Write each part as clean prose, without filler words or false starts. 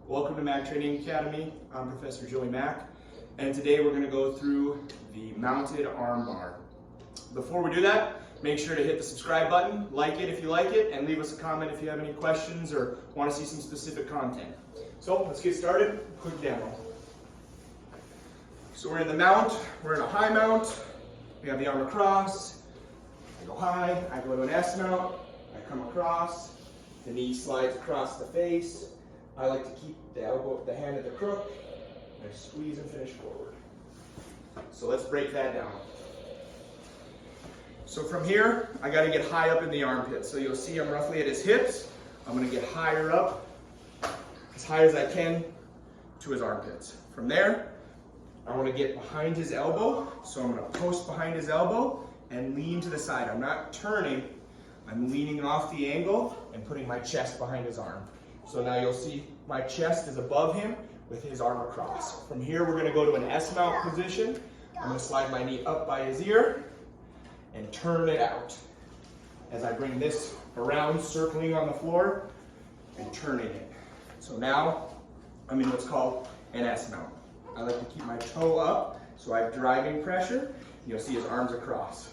Welcome to Mack Training Academy. I'm Professor Joey Mack, and today we're going to go through the mounted arm bar. Before we do that, make sure to hit the subscribe button, like it if you like it, and leave us a comment if you have any questions or want to see some specific content. So let's get started. Quick demo. So we're in the mount. We're in a high mount. We have the arm across. I go high. I go to an S mount. I come across. The knee slides across the face. I like to keep the elbow, the hand at the crook. I squeeze and finish forward. So let's break that down. So from here, I got to get high up in the armpit. So you'll see I'm roughly at his hips. I'm going to get higher up, as high as I can, to his armpits. From there, I want to get behind his elbow. So I'm going to post behind his elbow and lean to the side. I'm not turning. I'm leaning off the angle and putting my chest behind his arm. So now you'll see my chest is above him with his arm across. From here, we're going to go to an S mount position. I'm going to slide my knee up by his ear and turn it out as I bring this around, circling on the floor and turning it. So now I'm in what's called an S mount. I like to keep my toe up so I have driving pressure. You'll see his arms across.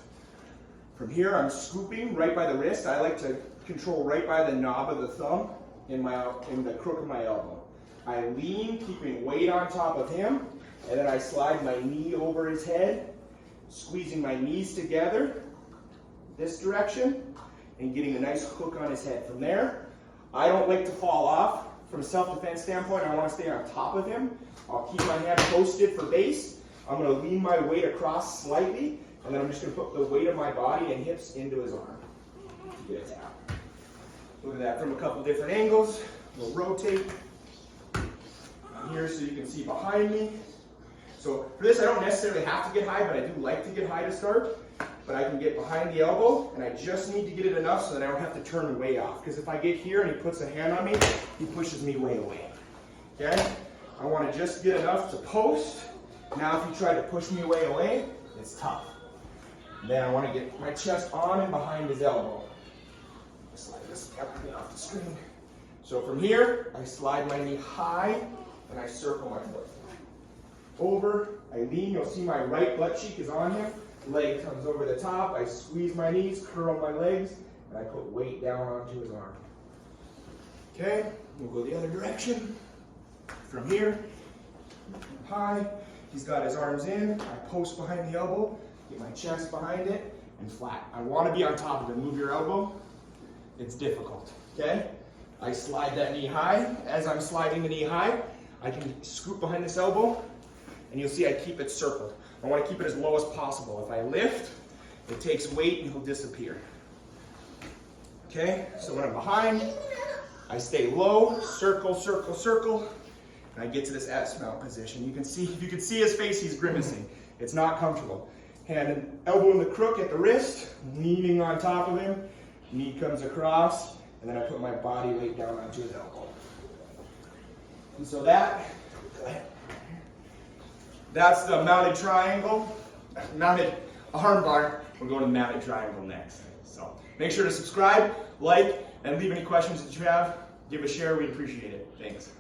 From here, I'm scooping right by the wrist. I like to control right by the knob of the thumb in the crook of my elbow. I lean, keeping weight on top of him, and then I slide my knee over his head, squeezing my knees together this direction, and getting a nice hook on his head. From there, I don't like to fall off. From a self-defense standpoint, I want to stay on top of him. I'll keep my hand posted for base. I'm going to lean my weight across slightly, and then I'm just going to put the weight of my body and hips into his arm to get a tap. Look at that from a couple different angles. We'll rotate here so you can see behind me. So for this, I don't necessarily have to get high, but I do like to get high to start. But I can get behind the elbow, and I just need to get it enough so that I don't have to turn way off. Because if I get here and he puts a hand on me, he pushes me way away. Okay? I want to just get enough to post. Now if you try to push me way away, it's tough. Then I want to get my chest on and behind his elbow. Slide this everything off the screen. So from here, I slide my knee high and I circle my foot. Over, I lean, you'll see my right butt cheek is on him. Leg comes over the top, I squeeze my knees, curl my legs, and I put weight down onto his arm. Okay, we'll go the other direction. From here, high, he's got his arms in, I post behind the elbow, get my chest behind it, and flat. I want to be on top of him. Move your elbow. It's difficult, okay? I slide that knee high. As I'm sliding the knee high, I can scoop behind this elbow, and you'll see I keep it circled. I want to keep it as low as possible. If I lift, it takes weight and he'll disappear. Okay, so when I'm behind, I stay low, circle, circle, circle, and I get to this S mount position. You can see, if you can see his face, he's grimacing. It's not comfortable. Hand and elbow in the crook at the wrist, leaning on top of him. Knee comes across, and then I put my body weight down onto his elbow. And so that's the mounted triangle, mounted arm bar. We're going to mounted triangle next. So make sure to subscribe, like, and leave any questions that you have. Give a share, we'd appreciate it. Thanks.